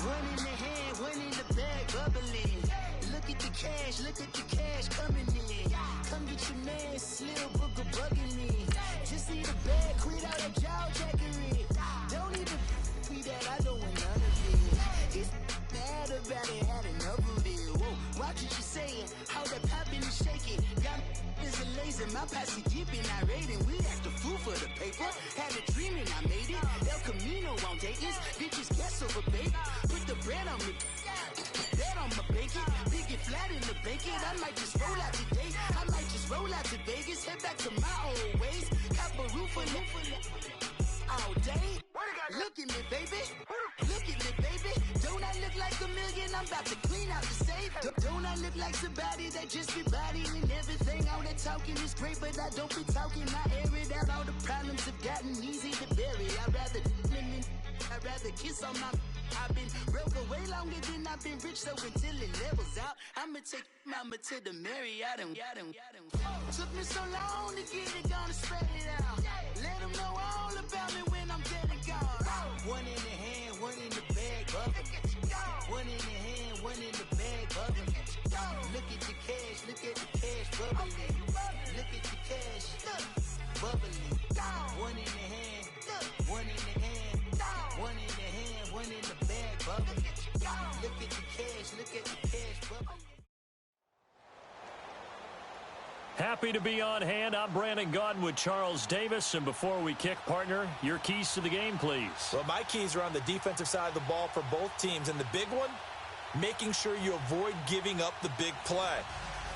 One in the hand, one in the bag, bubbling. Look at the cash coming in. Come get your man, Slim Booker bugging me. Just see the bag, quit out that jaw jackery. Don't even be that, I don't want none of it. It's bad about it, had enough of it. Whoa, watch what you saying, how that poppin' and shaking. Got is a laser, my posse deep and I raiding. We act the fool for the paper. Had a dream and I made it. El Camino on Dayton's, bitches guess over baby. Put the bread on me, that on my bacon. Big it flat in the bacon. I might just roll out today. I might just roll out to Vegas. Head back to my old ways. Cop a roof all day. Look at me, baby. Look at me, baby. Don't I look like a million? I'm about to clean out the safe. Don't I look like somebody that just be bodying everything? All that talking is great, but I don't be talking. I air it out. All the problems have gotten easy to bury. I'd rather kiss on my. I've been broke way longer than I've been rich, so until it levels out, I'ma take mama to the Marriott and took me so long to get it, gonna spread it out. Let them know all about me when I'm dead and gone. One in the hand, one in the bag, bubbling. One in the hand, one in the bag, bubbling. Look at the cash, bubbling. Look at the cash, bubbling. One in the hand, one in the hand, one in the hand, one in the bag, bubbling. Look at the cash, bubbling. Happy to be on hand. I'm Brandon Gaudin with Charles Davis. And before we kick, partner, your keys to the game, please. Well, my keys are on the defensive side of the ball for both teams. And the big one, making sure you avoid giving up the big play.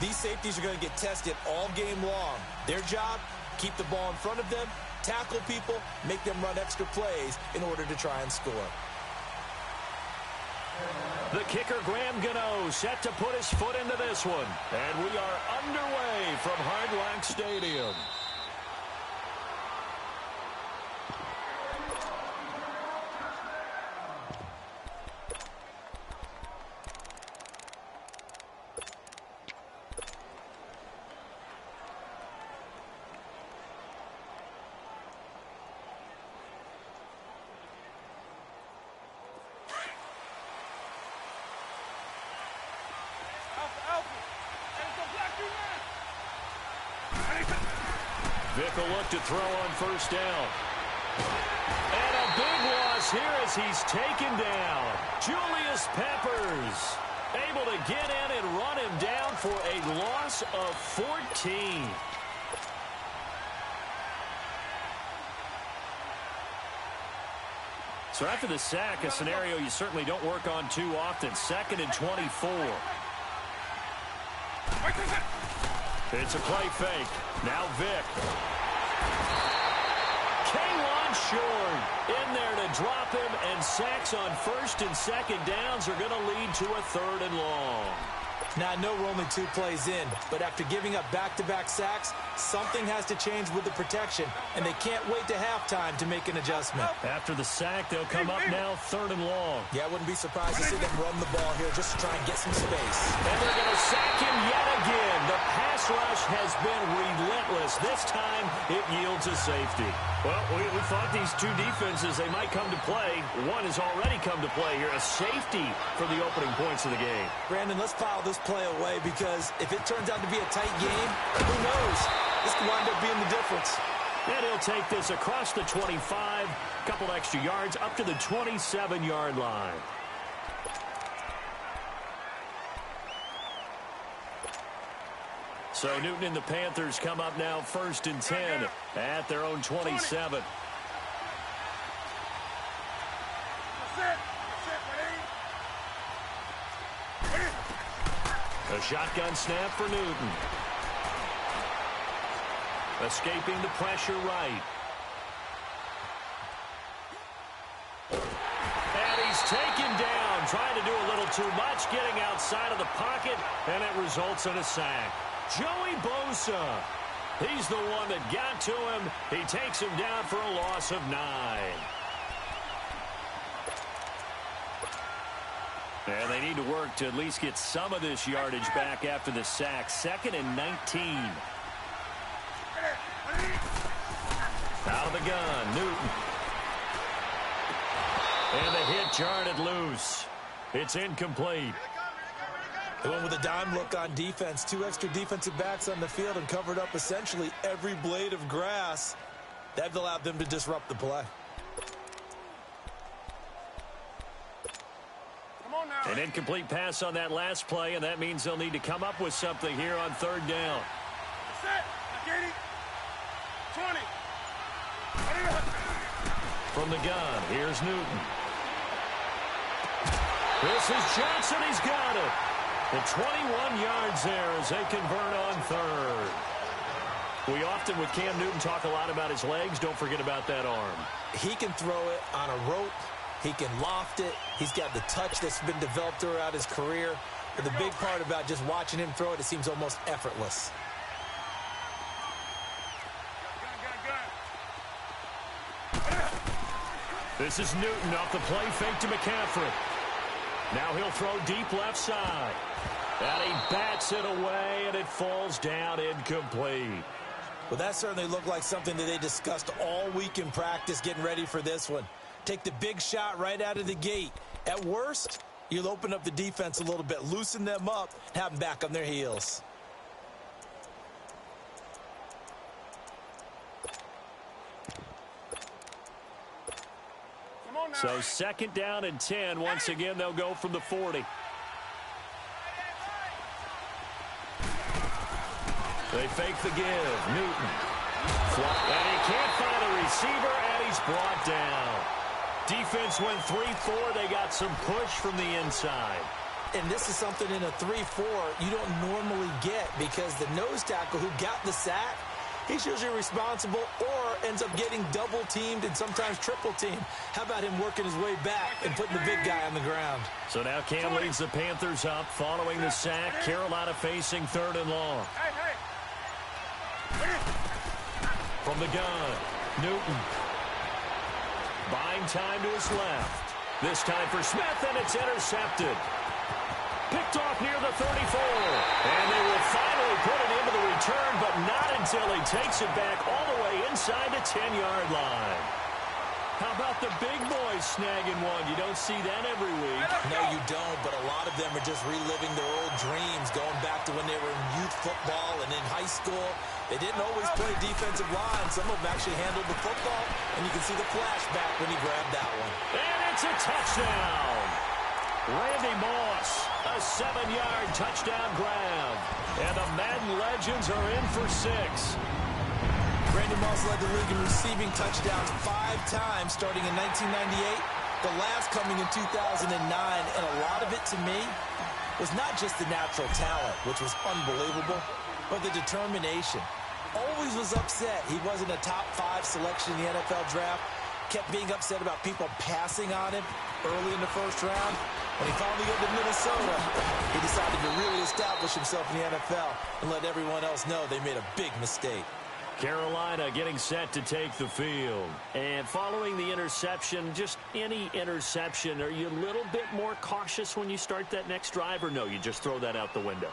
These safeties are going to get tested all game long. Their job, keep the ball in front of them, tackle people, make them run extra plays in order to try and score. The kicker, Graham Gano, set to put his foot into this one. And we are underway from Hard Rock Stadium. Vick will look to throw on first down. And a big loss here as he's taken down. Julius Peppers able to get in and run him down for a loss of 14. So after the sack, a scenario you certainly don't work on too often. 2nd and 24. It's a play fake. Now Vick. K'Wan Short in there to drop him, and sacks on 1st and 2nd downs are going to lead to a 3rd and long. Now, I know we're only 2 plays in, but after giving up back-to-back sacks, something has to change with the protection, and they can't wait to halftime to make an adjustment. After the sack, they'll come up now 3rd and long. Yeah, I wouldn't be surprised to see them run the ball here just to try and get some space. And they're going to sack him yet again. The pass rush has been relentless. This time, it yields a safety. Well, we thought these two defenses, they might come to play. One has already come to play here. A safety for the opening points of the game. Brandon, let's file this play away, because if it turns out to be a tight game, who knows? This could wind up being the difference. And he'll take this across the 25, couple extra yards, up to the 27-yard line. So Newton and the Panthers come up now 1st and 10 at their own 27. A shotgun snap for Newton. Escaping the pressure right. And he's taken down, trying to do a little too much, getting outside of the pocket, and it results in a sack. Joey Bosa, he's the one that got to him. He takes him down for a loss of 9. And they need to work to at least get some of this yardage back after the sack. 2nd and 19. gun, Newton. And the hit jarred it loose. It's incomplete. They went with a dime look on defense. 2 extra defensive backs on the field and covered up essentially every blade of grass. That allowed them to disrupt the play. An incomplete pass on that last play, and that means they'll need to come up with something here on third down. Set. 20. From the gun, here's Newton. This is Johnson. He's got it. The 21 yards there as they convert on third. We often, with Cam Newton, talk a lot about his legs. Don't forget about that arm. He can throw it on a rope. He can loft it. He's got the touch that's been developed throughout his career. But the big part about just watching him throw it, it seems almost effortless. This is Newton off the play fake to McCaffrey. Now he'll throw deep left side. And he bats it away, and it falls down incomplete. Well, that certainly looked like something that they discussed all week in practice getting ready for this one. Take the big shot right out of the gate. At worst, you'll open up the defense a little bit, loosen them up, have them back on their heels. So second down and 10. Once again, they'll go from the 40. They fake the give. Newton. And he can't find a receiver, and he's brought down. Defense went 3-4. They got some push from the inside. And this is something in a 3-4 you don't normally get because the nose tackle who got the sack, he's usually responsible or ends up getting double-teamed and sometimes triple-teamed. How about him working his way back and putting the big guy on the ground? So now Cam leads the Panthers up following the sack. Carolina facing third and long. From the gun, Newton. Buying time to his left. This time for Smith, and it's intercepted. Picked off near the 34. And they will finally put it into the return, but not until he takes it back all the way inside the 10-yard line. How about the big boys snagging one? You don't see that every week. No, you don't, but a lot of them are just reliving their old dreams, going back to when they were in youth football and in high school. They didn't always play defensive line. Some of them actually handled the football, and you can see the flashback when he grabbed that one. And it's a touchdown. Randy Moss, a 7-yard touchdown grab. And the Madden legends are in for 6. Randy Moss led the league in receiving touchdowns 5 times starting in 1998, the last coming in 2009, and a lot of it to me was not just the natural talent, which was unbelievable, but the determination. Always was upset he wasn't a top 5 selection in the NFL draft, kept being upset about people passing on him early in the first round. When he finally got to Minnesota, he decided to really establish himself in the NFL and let everyone else know they made a big mistake. Carolina getting set to take the field. And following the interception, just any interception, are you a little bit more cautious when you start that next drive, or no, you just throw that out the window?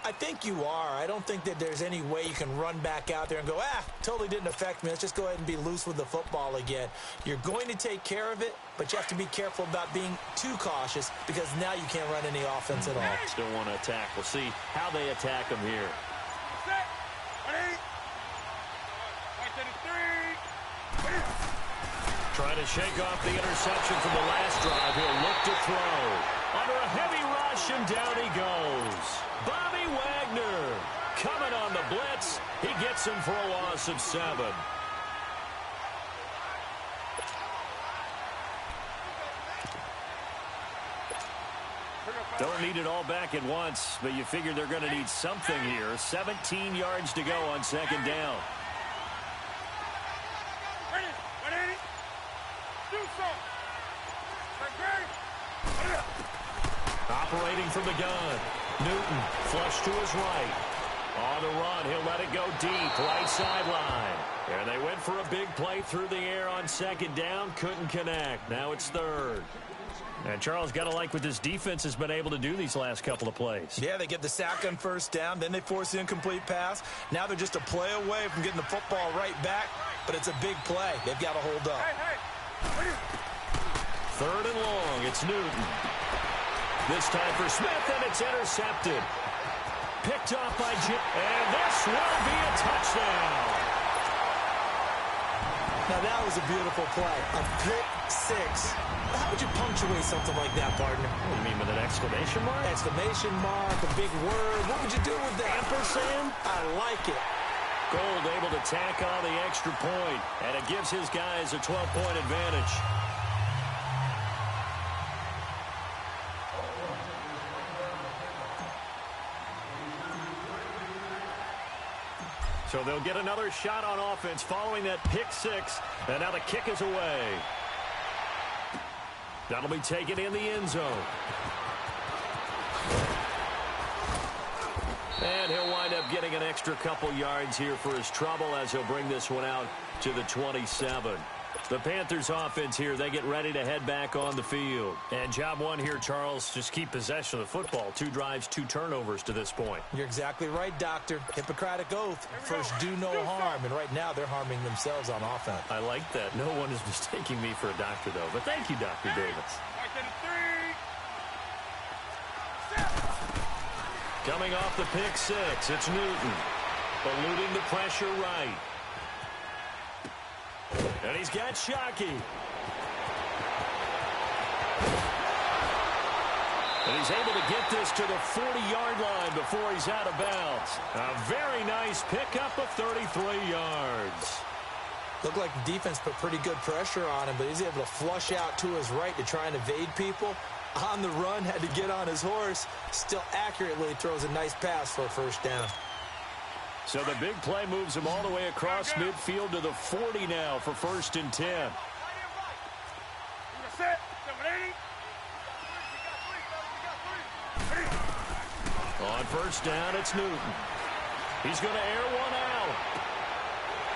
I think you are. I don't think that there's any way you can run back out there and go, totally didn't affect me. Let's just go ahead and be loose with the football again. You're going to take care of it, but you have to be careful about being too cautious because now you can't run any offense at all. Still want to attack. We'll see how they attack them here. Trying to shake off the interception from the last drive. He'll look to throw. Under a heavy rush, and down he goes. Bobby Wagner coming on the blitz. He gets him for a loss of 7. Don't need it all back at once, but you figure they're going to need something here. 17 yards to go on second down. Operating from the gun. Newton flush to his right. On the run, he'll let it go deep, right sideline. And they went for a big play through the air on second down. Couldn't connect. Now it's third. And Charles, got to like what this defense has been able to do these last couple of plays. Yeah, they get the sack on first down, then they force the incomplete pass. Now they're just a play away from getting the football right back. but it's a big play. They've got to hold up. Third and long. It's Newton. This time for Smith, and it's intercepted. Picked off by Jim, and this will be a touchdown. Now, that was a beautiful play. A pick six. How would you punctuate something like that, partner? What do you mean, with an exclamation mark? Exclamation mark, a big word. What would you do with that? Ampersand? I like it. Gold able to tack on the extra point, and it gives his guys a 12-point advantage. So they'll get another shot on offense following that pick six, and now the kick is away. That'll be taken in the end zone. And he'll wind up getting an extra couple yards here for his trouble as he'll bring this one out to the 27. The Panthers offense here, they get ready to head back on the field. And job one here, Charles, just keep possession of the football. 2 drives, 2 turnovers to this point. You're exactly right, Doctor. Hippocratic oath. First, do no harm. And right now, they're harming themselves on offense. I like that. No one is mistaking me for a doctor, though. But thank you, Dr. Davis. Coming off the pick six, it's Newton. Eluding the pressure right. And he's got Shockey. And he's able to get this to the 40-yard line before he's out of bounds. A very nice pickup of 33 yards. Looked like the defense put pretty good pressure on him, but he's able to flush out to his right to try and evade people. On the run, had to get on his horse. Still accurately throws a nice pass for a first down. So the big play moves him all the way across midfield to the 40 now for 1st and 10. On first down, it's Newton. He's going to air one out.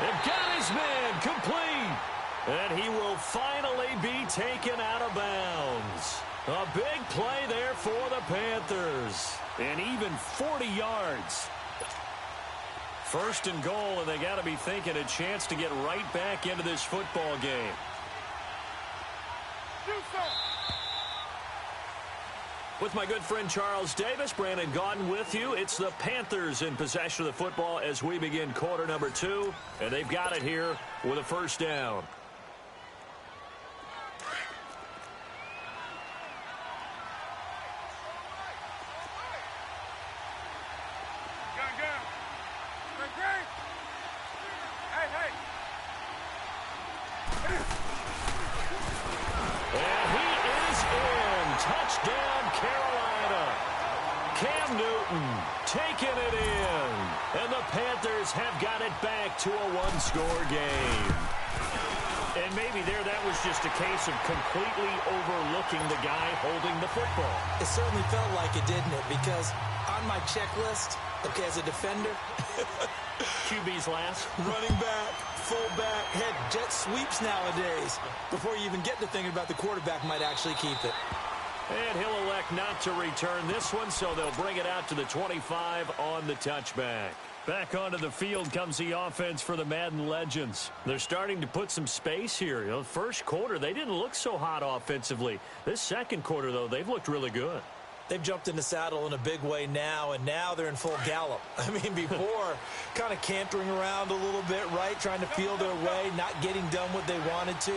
And got his man complete. And he will finally be taken out of bounds. A big play there for the Panthers. And even 40 yards. 1st and goal, and they got to be thinking a chance to get right back into this football game. With my good friend Charles Davis, Brandon Gaudin with you. It's the Panthers in possession of the football as we begin quarter number 2, and they've got it here with a first down. Taking it in. And the Panthers have got it back to a one-score game. And maybe that was just a case of completely overlooking the guy holding the football. It certainly felt like it, didn't it? Because on my checklist, okay, as a defender, QB's last. Running back, fullback, head jet sweeps nowadays. Before you even get to thinking about the quarterback might actually keep it. And he'll elect not to return this one, so they'll bring it out to the 25 on the touchback. Back onto the field comes the offense for the Madden Legends. They're starting to put some space here. You know, first quarter, they didn't look so hot offensively. This second quarter, though, they've looked really good. They've jumped in the saddle in a big way now, and now they're in full gallop. I mean, before, kind of cantering around a little bit, right? Trying to feel their way, not getting done what they wanted to.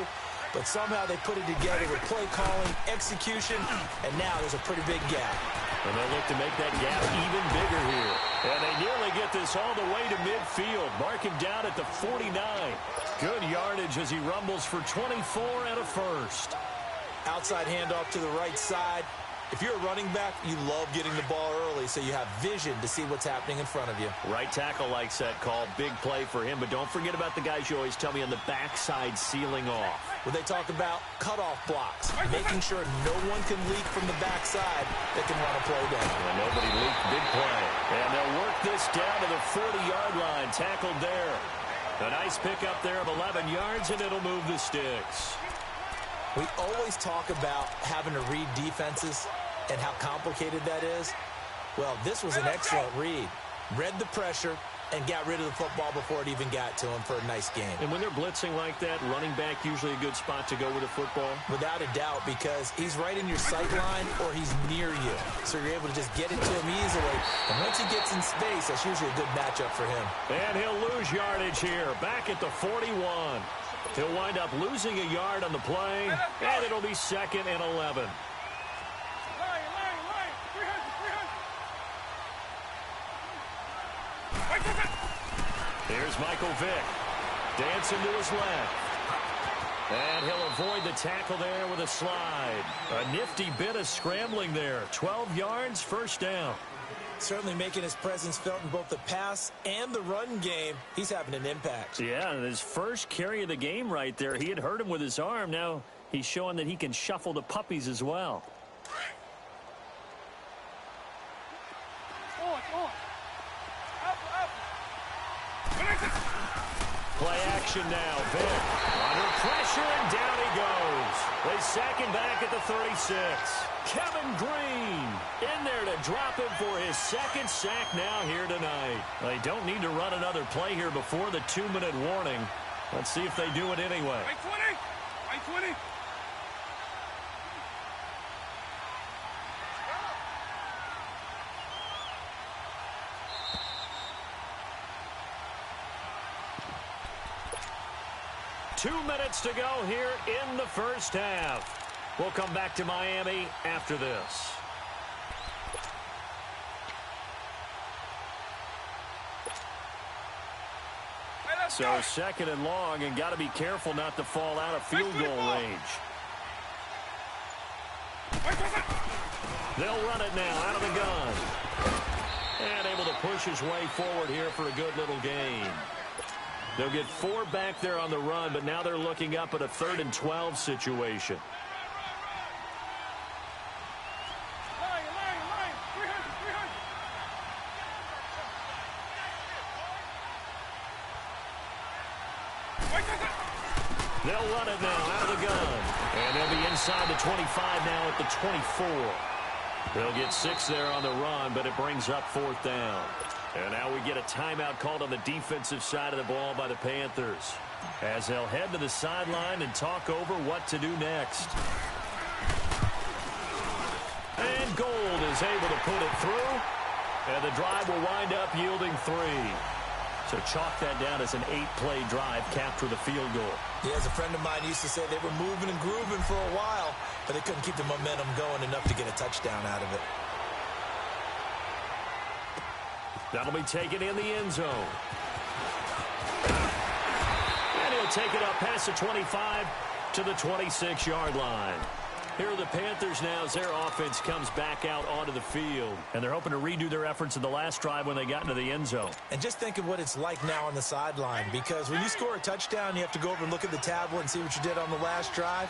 But somehow they put it together with play calling, execution, and now there's a pretty big gap. And they look to make that gap even bigger here. And they nearly get this all the way to midfield. Mark him down at the 49. Good yardage as he rumbles for 24 and a first. Outside handoff to the right side. If you're a running back, you love getting the ball early so you have vision to see what's happening in front of you. Right tackle likes that call. Big play for him. But don't forget about the guys you always tell me on the backside sealing off. Well, they talk about cutoff blocks, making sure no one can leak from the backside that can run a play down. And nobody leaked. Big play. And they'll work this down to the 40-yard line. Tackled there. A nice pickup there of 11 yards, and it'll move the sticks. We always talk about having to read defenses and how complicated that is. Well, this was an excellent read. Read the pressure, and got rid of the football before it even got to him for a nice game. And when they're blitzing like that, running back usually a good spot to go with the football? Without a doubt, because he's right in your sight line or he's near you. So you're able to just get it to him easily. And once he gets in space, that's usually a good matchup for him. And he'll lose yardage here, back at the 41. He'll wind up losing a yard on the play, and it'll be 2nd and 11. Here's Michael Vick. Dancing to his left. And he'll avoid the tackle there with a slide. A nifty bit of scrambling there. 12 yards, first down. Certainly making his presence felt in both the pass and the run game. He's having an impact. Yeah, and his first carry of the game right there. He had hurt him with his arm. Now he's showing that he can shuffle the puppies as well. Play action now. Vick under pressure, and down he goes. They sack him back at the 36. Kevin Green in there to drop him for his 2nd sack now here tonight. They don't need to run another play here before the 2-minute warning. Let's see if they do it anyway. 20. 2 minutes to go here in the first half. We'll come back to Miami after this. So 2nd and long, and got to be careful not to fall out of field goal range. They'll run it now out of the gun. And able to push his way forward here for a good little gain. They'll get 4 back there on the run, but now they're looking up at a 3rd and 12 situation. They'll run it now out of the gun. And they'll be inside the 25 now at the 24. They'll get 6 there on the run, but it brings up 4th down. And now we get a timeout called on the defensive side of the ball by the Panthers, as they'll head to the sideline and talk over what to do next. And Gold is able to put it through, and the drive will wind up yielding 3. So chalk that down as an 8-play drive, capture the field goal. Yeah, as a friend of mine used to say, they were moving and grooving for a while, but they couldn't keep the momentum going enough to get a touchdown out of it. That'll be taken in the end zone. And he'll take it up past the 25 to the 26-yard line. Here are the Panthers now as their offense comes back out onto the field. And they're hoping to redo their efforts in the last drive when they got into the end zone. And just think of what it's like now on the sideline, because when you score a touchdown, you have to go over and look at the tablet and see what you did on the last drive.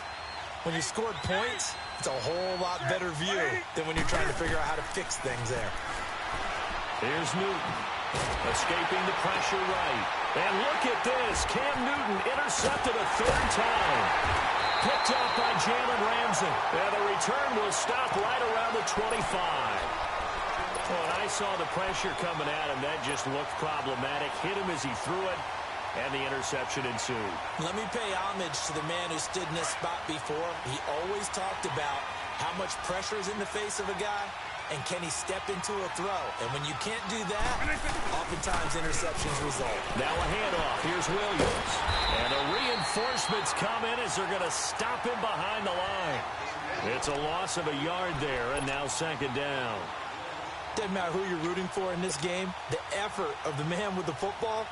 When you scored points, it's a whole lot better view than when you're trying to figure out how to fix things there. Here's Newton, escaping the pressure right. And look at this. Cam Newton intercepted a 3rd time. Picked up by Jalen Ramsey. And the return will stop right around the 25. Well, and I saw the pressure coming at him. That just looked problematic. Hit him as he threw it, and the interception ensued. Let me pay homage to the man who stood in this spot before. He always talked about how much pressure is in the face of a guy, and can he step into a throw? And when you can't do that, oftentimes interceptions result. Now a handoff. Here's Williams. And the reinforcements come in as they're going to stop him behind the line. It's a loss of a yard there, and now 2nd down. Doesn't matter who you're rooting for in this game. The effort of the man with the football,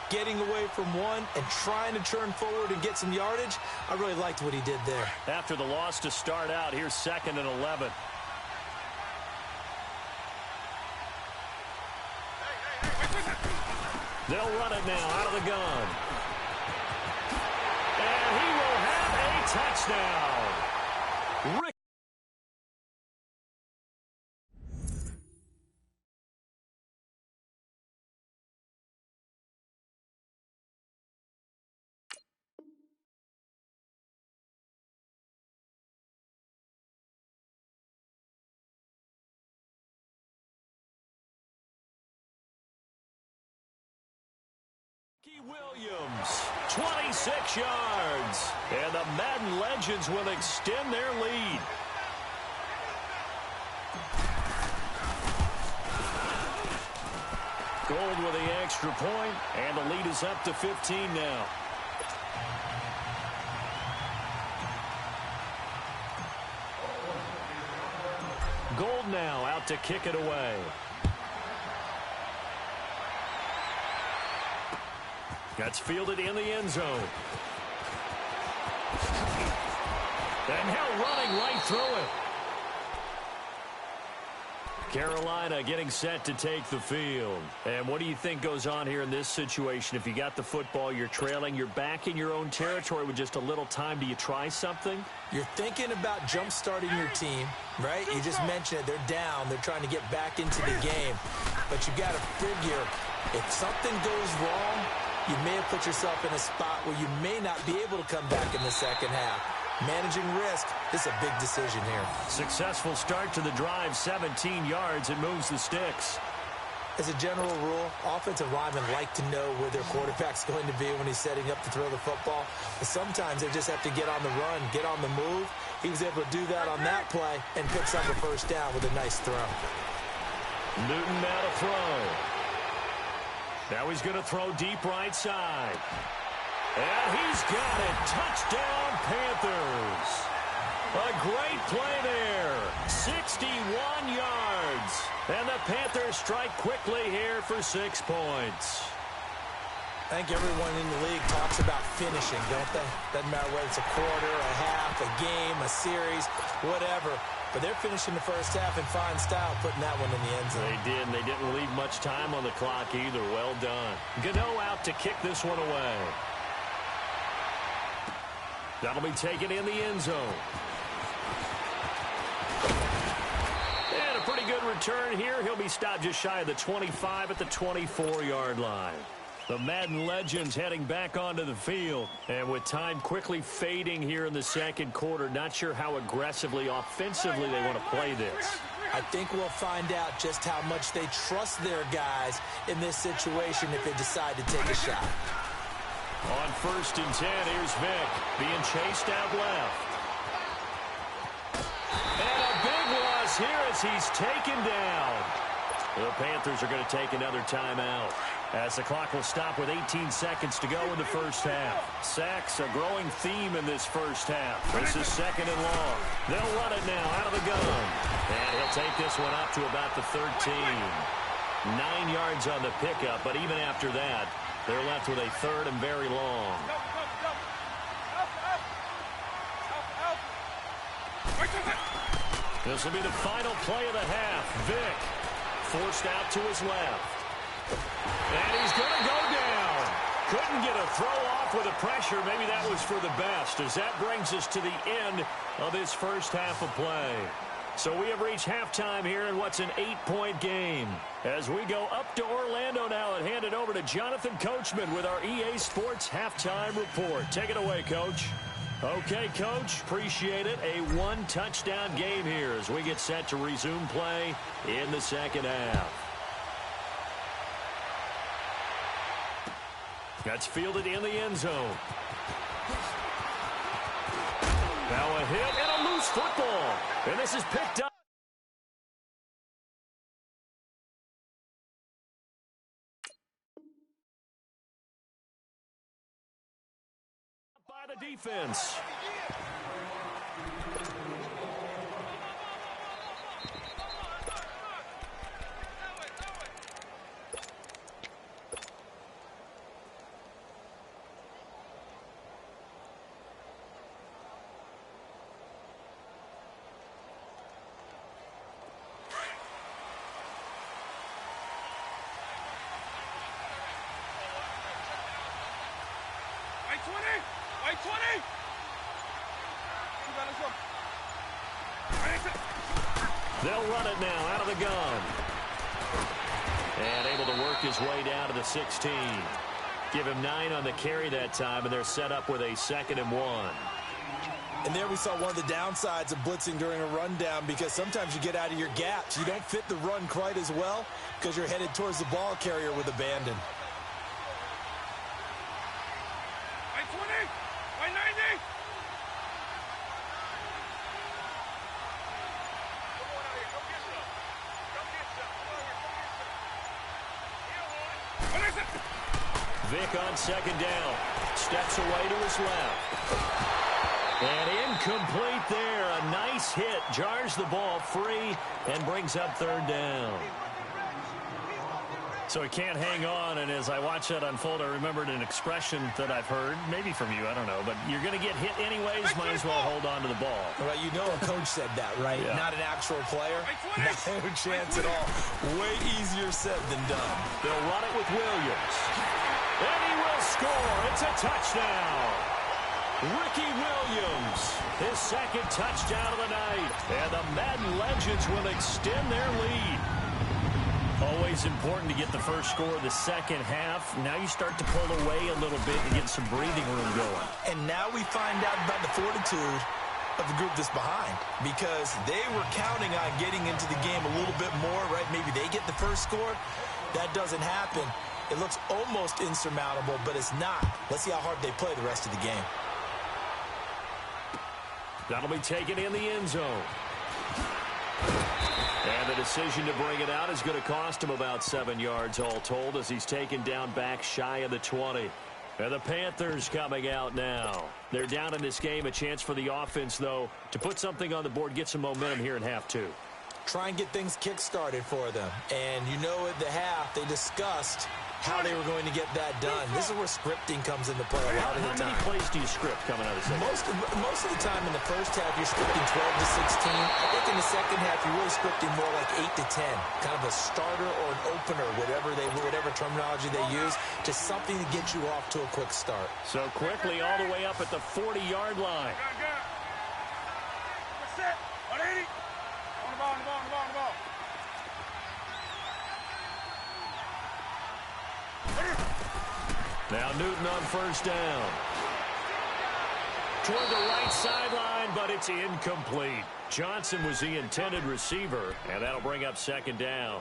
getting away from one and trying to turn forward and get some yardage, I really liked what he did there. After the loss to start out, here's 2nd and 11. They'll run it now out of the gun. And he will have a touchdown. Rick Williams, 26 yards. And the Madden Legends will extend their lead. Gold with the extra point, and the lead is up to 15 now. Gold now out to kick it away. That's fielded in the end zone. And now running right through it. Carolina getting set to take the field. And what do you think goes on here in this situation? If you got the football, you're trailing, you're back in your own territory with just a little time. Do you try something? You're thinking about jump-starting your team, right? You just mentioned it. They're down. They're trying to get back into the game. But you got to figure, if something goes wrong, you may have put yourself in a spot where you may not be able to come back in the second half. Managing risk, this is a big decision here. Successful start to the drive, 17 yards. It moves the sticks. As a general rule, offensive linemen like to know where their quarterback's going to be when he's setting up to throw the football. But sometimes they just have to get on the run, get on the move. He was able to do that on that play and picks up a first down with a nice throw. Newton now to throw. Now he's going to throw deep right side. And he's got it. Touchdown, Panthers. A great play there. 61 yards. And the Panthers strike quickly here for 6 points. I think everyone in the league talks about finishing, don't they? Doesn't matter whether it's a quarter, a half, a game, a series, whatever. But they're finishing the first half in fine style, putting that one in the end zone. They did, and they didn't leave much time on the clock either. Well done. Gano out to kick this one away. That'll be taken in the end zone. And a pretty good return here. He'll be stopped just shy of the 25 at the 24-yard line. The Madden Legends heading back onto the field. And with time quickly fading here in the second quarter, not sure how aggressively, offensively they want to play this. I think we'll find out just how much they trust their guys in this situation if they decide to take a shot. On 1st and 10, here's Vick being chased out left. And a big loss here as he's taken down. The Panthers are going to take another timeout as the clock will stop with 18 seconds to go in the first half. Sacks, a growing theme in this first half. This is 2nd and long. They'll run it now out of the gun. And he'll take this one up to about the 13. 9 yards on the pickup, but even after that, they're left with a 3rd and very long. This will be the final play of the half. Vick forced out to his left. And he's going to go down. Couldn't get a throw off with the pressure. Maybe that was for the best, as that brings us to the end of this first half of play. So we have reached halftime here in what's an 8-point game. As we go up to Orlando now and hand it over to Jonathan Coachman with our EA Sports Halftime Report. Take it away, Coach. Okay, Coach, appreciate it. A 1-touchdown game here as we get set to resume play in the second half. That's fielded in the end zone. Now a hit and a loose football. And this is picked up by the defense. White 20! They'll run it now out of the gun. And able to work his way down to the 16. Give him 9 on the carry that time, and they're set up with a 2nd and 1. And there we saw one of the downsides of blitzing during a rundown, because sometimes you get out of your gaps. You don't fit the run quite as well because you're headed towards the ball carrier with abandon. Vick on second down. Steps away to his left. And incomplete there. A nice hit. Jars the ball free and brings up third down. So he can't hang on, and as I watch that unfold, I remembered an expression that I've heard, maybe from you, I don't know, but you're going to get hit anyways, might as well hold on to the ball. Well, you know a coach said that, right? Yeah. Not an actual player. No chance at all. Way easier said than done. They'll run it with Williams. And he will score. It's a touchdown. Ricky Williams, his second touchdown of the night. And the Madden Legends will extend their lead. Always important to get the first score of the second half. Now you start to pull away a little bit and get some breathing room going. And now we find out about the fortitude of the group that's behind, because they were counting on getting into the game a little bit more, right? Maybe they get the first score. That doesn't happen. It looks almost insurmountable, but it's not. Let's see how hard they play the rest of the game. That'll be taken in the end zone. And the decision to bring it out is going to cost him about 7 yards all told, as he's taken down back shy of the 20. And the Panthers coming out now. They're down in this game. A chance for the offense, though, to put something on the board, get some momentum here in half two. Try and get things kick-started for them. And you know at the half they discussed how they were going to get that done. This is where scripting comes into play a lot of the time. How many plays do you script coming out of the second? Most of the time in the first half, you're scripting 12 to 16. I think in the second half, you're really scripting more like 8 to 10. Kind of a starter or an opener, whatever terminology they use, just something to get you off to a quick start. So quickly all the way up at the 40-yard line. What's that? 180. On the ball. Now Newton on first down. Toward the right sideline, but it's incomplete. Johnson was the intended receiver, and that'll bring up second down.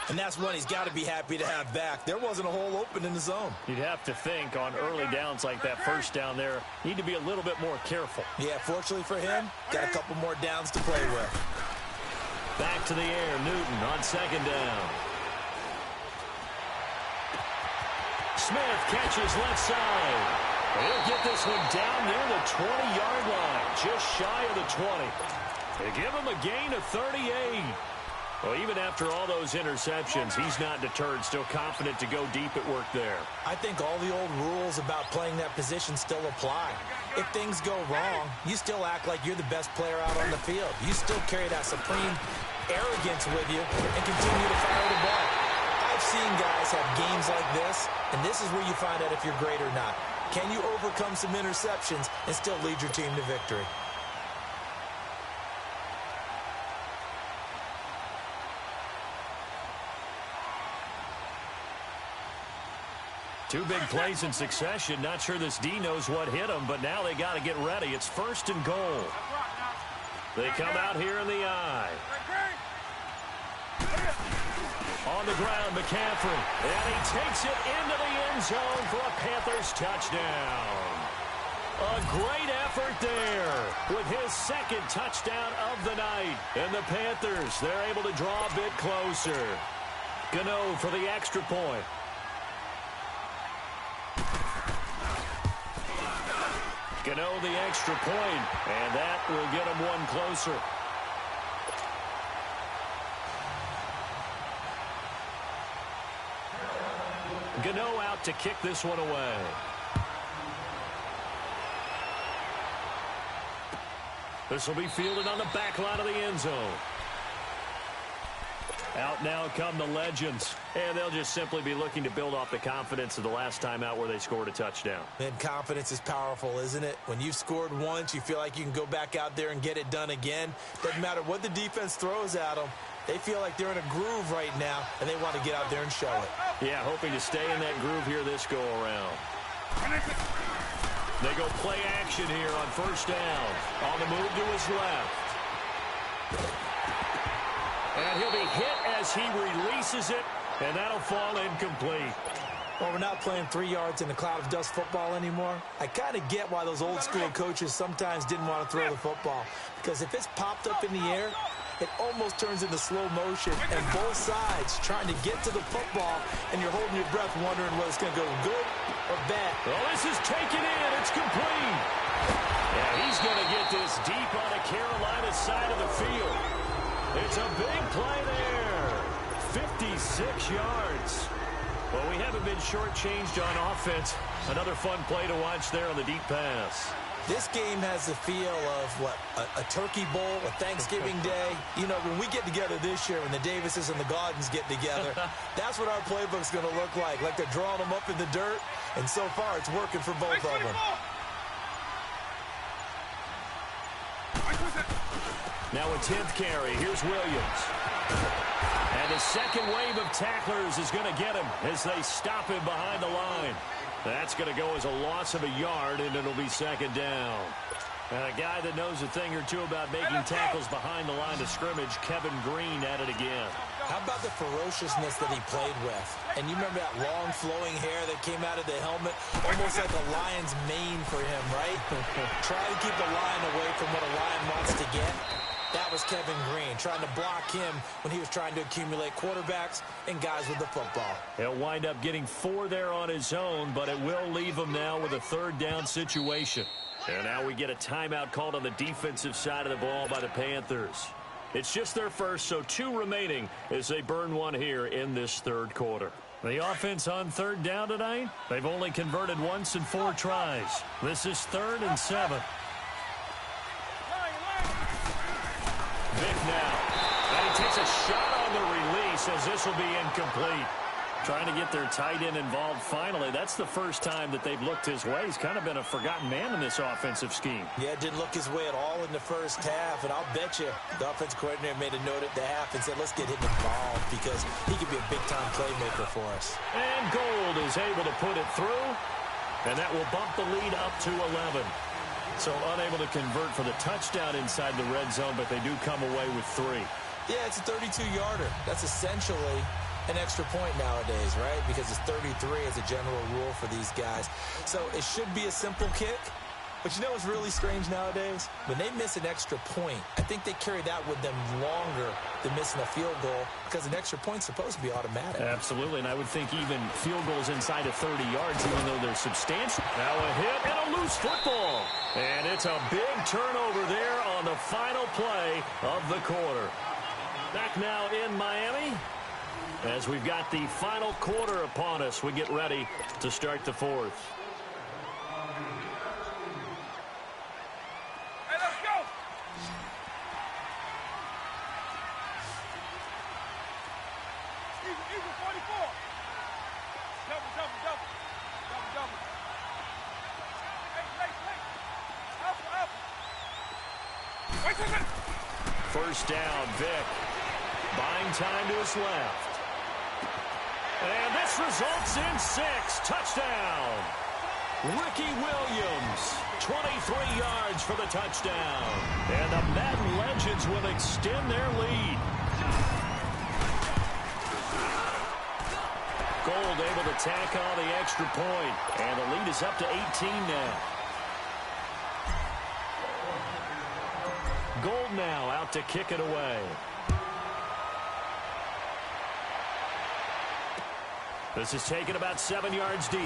And that's one he's got to be happy to have back. There wasn't a hole open in the zone. You'd have to think on early downs like that first down there, need to be a little bit more careful. Yeah, fortunately for him, got a couple more downs to play with. Back to the air, Newton on second down. Smith catches left side. He'll get this one down near the 20-yard line, just shy of the 20. They give him a gain of 38. Well, even after all those interceptions, he's not deterred, still confident to go deep at work there. I think all the old rules about playing that position still apply. If things go wrong, you still act like you're the best player out on the field. You still carry that supreme arrogance with you and continue to fire the ball. I've seen guys have games like this, and this is where you find out if you're great or not. Can you overcome some interceptions and still lead your team to victory? Two big plays in succession. Not sure this D knows what hit him, but now they got to get ready. It's first and goal. They come out here in the eye. On the ground, McCaffrey. And he takes it into the end zone for a Panthers touchdown. A great effort there with his second touchdown of the night. And the Panthers, they're able to draw a bit closer. Gano for the extra point. Gano the extra point, and that will get him one closer. Gano out to kick this one away. This will be fielded on the back line of the end zone. Out now come the Legends, and they'll just simply be looking to build off the confidence of the last time out where they scored a touchdown. And confidence is powerful, isn't it? When you've scored once, you feel like you can go back out there and get it done again. Doesn't matter what the defense throws at them. They feel like they're in a groove right now, and they want to get out there and show it. Yeah, hoping to stay in that groove here this go-around. They go play action here on first down. On the move to his left. And he'll be hit as he releases it, and that'll fall incomplete. Well, we're not playing 3 yards in a cloud of dust football anymore. I kind of get why those old school coaches sometimes didn't want to throw the football. Because if it's popped up in the air, it almost turns into slow motion, and both sides trying to get to the football, and you're holding your breath wondering whether it's going to go good or bad. Well, this is taken in. It's complete. Yeah, he's going to get this deep on the Carolina side of the field. It's a big play there. 56 yards. Well, we haven't been shortchanged on offense. Another fun play to watch there on the deep pass. This game has the feel of, what, a turkey bowl, a Thanksgiving day. You know, when we get together this year, when the Davises and the Gaudens get together, that's what our playbook's going to look like. Like they're drawing them up in the dirt, and so far it's working for both of them. Now a 10th carry. Here's Williams. And the second wave of tacklers is going to get him as they stop him behind the line. That's going to go as a loss of a yard, and it'll be second down. And a guy that knows a thing or two about making tackles behind the line of scrimmage, Kevin Green, at it again. How about the ferociousness that he played with? And you remember that long flowing hair that came out of the helmet? Almost like a lion's mane for him, right? Try to keep the lion away from what a lion wants to get. That was Kevin Green, trying to block him when he was trying to accumulate quarterbacks and guys with the football. He'll wind up getting 4 there on his own, but it will leave him now with a third down situation. And now we get a timeout called on the defensive side of the ball by the Panthers. It's just their first, so 2 remaining as they burn one here in this third quarter. The offense on third down tonight, they've only converted once in 4 tries. This is 3rd and 7. Vic now. And he takes a shot on the release as this will be incomplete. Trying to get their tight end involved finally. That's the first time that they've looked his way. He's kind of been a forgotten man in this offensive scheme. Yeah, didn't look his way at all in the first half. And I'll bet you the offense coordinator made a note at the half and said, let's get him involved because he could be a big-time playmaker for us. And Gold is able to put it through. And that will bump the lead up to 11. So unable to convert for the touchdown inside the red zone, but they do come away with 3. Yeah, it's a 32-yarder. That's essentially an extra point nowadays, right? Because it's 33 as a general rule for these guys. So it should be a simple kick. But you know what's really strange nowadays? When they miss an extra point, I think they carry that with them longer than missing a field goal because an extra point's supposed to be automatic. Absolutely, and I would think even field goals inside of 30 yards, even though they're substantial. Now a hit and a loose football. And it's a big turnover there on the final play of the quarter. Back now in Miami. As we've got the final quarter upon us, we get ready to start the 4th. First down, Vic. Buying time to his left. And this results in 6. Touchdown. Ricky Williams, 23 yards for the touchdown. And the Madden Legends will extend their lead. Gold able to tack on the extra point. And the lead is up to 18 now. Gold now out to kick it away. This is taken about 7 yards deep.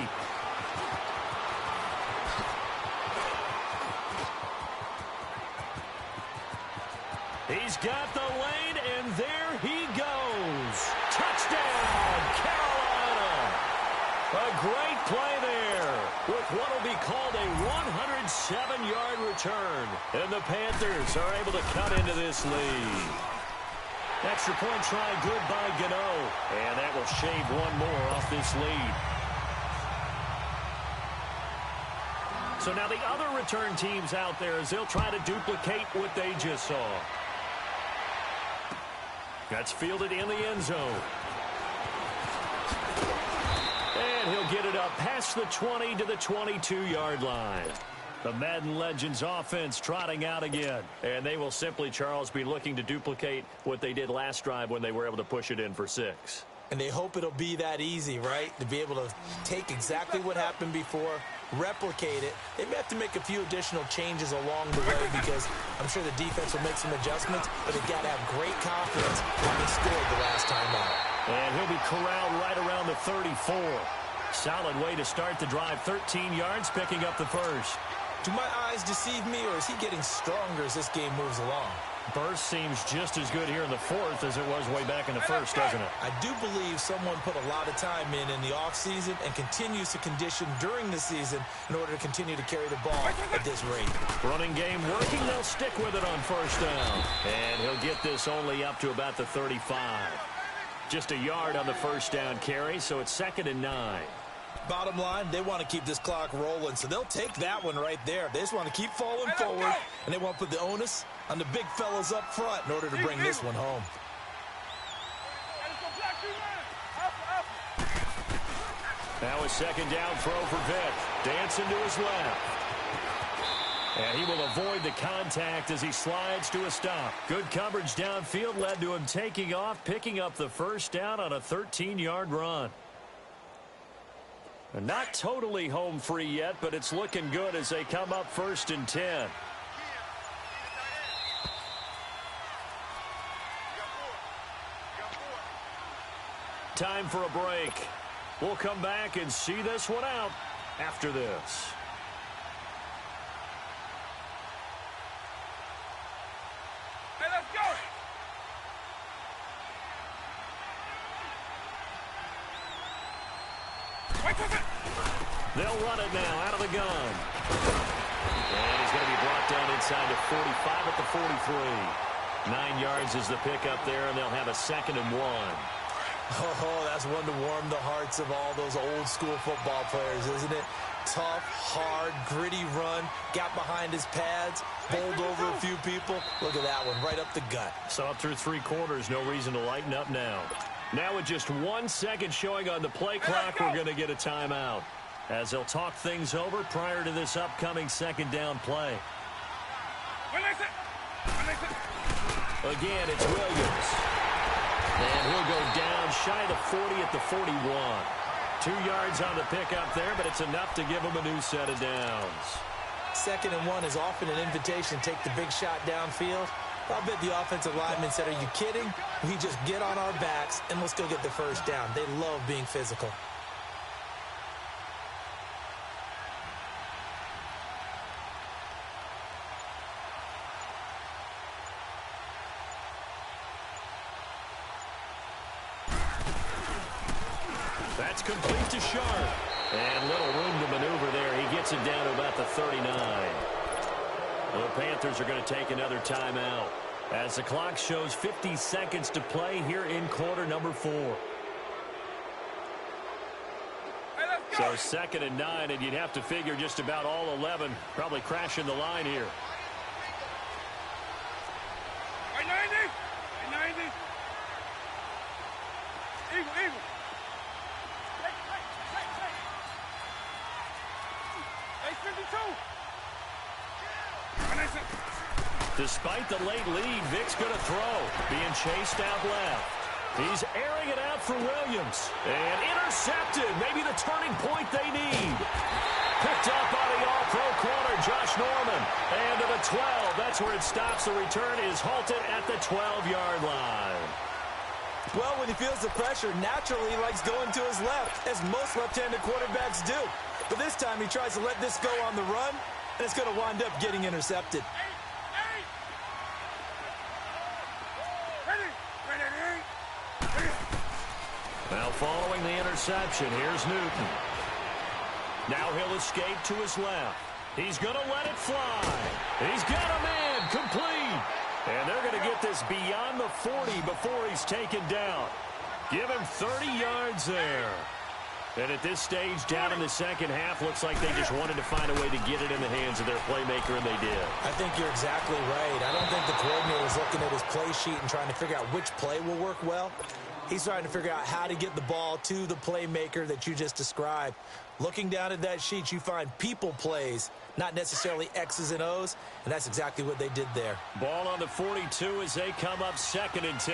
He's got the lane, and there he goes. Touchdown, Carolina. A great play there with what will be called a 107-yard return. And the Panthers are able to cut into this lead. Extra point try good by Gano. And that will shave one more off this lead. So now the other return teams out there as they'll try to duplicate what they just saw. That's fielded in the end zone. And he'll get it up past the 20 to the 22-yard line. The Madden Legends offense trotting out again. And they will simply, Charles, be looking to duplicate what they did last drive when they were able to push it in for 6. And they hope it'll be that easy, right? To be able to take exactly what happened before, replicate it. They may have to make a few additional changes along the way because I'm sure the defense will make some adjustments, but they've got to have great confidence having scored the last time out. And he'll be corralled right around the 34. Solid way to start the drive. 13 yards, picking up the first. Do my eyes deceive me, or is he getting stronger as this game moves along? Burst seems just as good here in the fourth as it was way back in the first, doesn't it? I do believe someone put a lot of time in the offseason and continues to condition during the season in order to continue to carry the ball at this rate. Running game working. They'll stick with it on first down. And he'll get this only up to about the 35. Just a yard on the first down carry, so it's 2nd and 9. Bottom line, they want to keep this clock rolling, so they'll take that one right there. They just want to keep falling forward, and they want to put the onus on the big fellas up front in order to bring this one home. Now a 2nd down throw for Vick. Dancing to his left. And he will avoid the contact as he slides to a stop. Good coverage downfield led to him taking off, picking up the first down on a 13-yard run. Not totally home free yet, but it's looking good as they come up 1st and 10. Time for a break. We'll come back and see this one out after this. Hey, let's go! They'll run it now out of the gun. And he's going to be brought down inside the 45 at the 43. 9 yards is the pickup there, and they'll have a 2nd and 1. Oh, that's one to warm the hearts of all those old-school football players, isn't it? Tough, hard, gritty run, got behind his pads, bowled over a few people. Look at that one, right up the gut. So up through 3 quarters, no reason to lighten up now. Now with just 1 second showing on the play clock, we're going to get a timeout, as they'll talk things over prior to this upcoming 2nd down play. Again, it's Williams. And he'll go down shy of the 40 at the 41. 2 yards on the pickup there, but it's enough to give him a new set of downs. 2nd and 1 is often an invitation to take the big shot downfield. I bet the offensive linemen said, are you kidding? We just get on our backs and let's go get the first down. They love being physical. That's complete to Sharp. And little room to maneuver there. He gets it down to about the 39. The Panthers are going to take another timeout as the clock shows 50 seconds to play here in quarter number 4. So 2nd and 9, and you'd have to figure just about all 11 probably crashing the line here. 90. Eagle. Despite the late lead, Vick's going to throw. Being chased out left. He's airing it out for Williams. And intercepted. Maybe the turning point they need. Picked up by the all-pro corner, Josh Norman. And to the 12. That's where it stops. The return is halted at the 12-yard line. Well, when he feels the pressure, naturally he likes going to his left, as most left-handed quarterbacks do. But this time he tries to let this go on the run, and it's going to wind up getting intercepted. Now following the interception, here's Newton. Now he'll escape to his left. He's going to let it fly. He's got a man complete. And they're going to get this beyond the 40 before he's taken down. Give him 30 yards there. And at this stage, down in the second half, looks like they just wanted to find a way to get it in the hands of their playmaker, and they did. I think you're exactly right. I don't think the coordinator's looking at his play sheet and trying to figure out which play will work well. He's trying to figure out how to get the ball to the playmaker that you just described. Looking down at that sheet, you find people plays, not necessarily X's and O's, and that's exactly what they did there. Ball on the 42 as they come up 2nd and 10.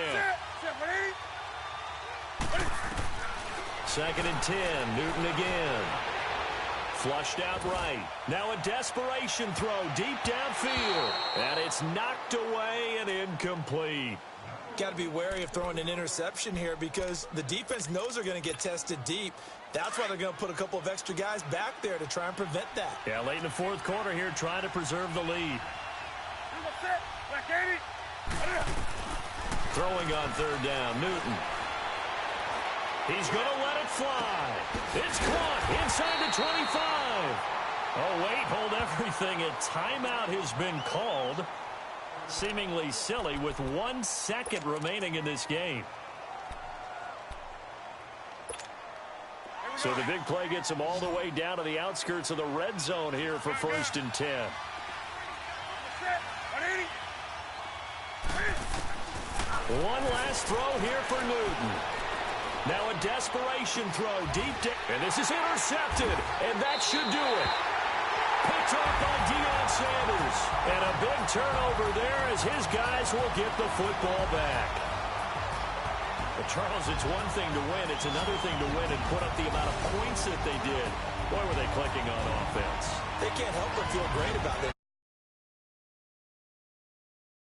2nd and 10, Newton again. Flushed out right. Now a desperation throw deep downfield. And it's knocked away and incomplete. Got to be wary of throwing an interception here because the defense knows they're going to get tested deep. That's why they're going to put a couple of extra guys back there to try and prevent that. Yeah, late in the fourth quarter here, trying to preserve the lead. Throwing on third down, Newton. He's going to let it fly. It's caught inside the 25. Oh, wait, hold everything. A timeout has been called. Seemingly silly with 1 second remaining in this game. So the big play gets him all the way down to the outskirts of the red zone here for 1st and 10. One last throw here for Newton. Now a desperation throw deep down. And this is intercepted. And that should do it. Picked off by Deion Sanders. And a big turnover there as his guys will get the football back. But Charles, it's one thing to win. It's another thing to win and put up the amount of points that they did. Boy, were they clicking on offense. They can't help but feel great about it.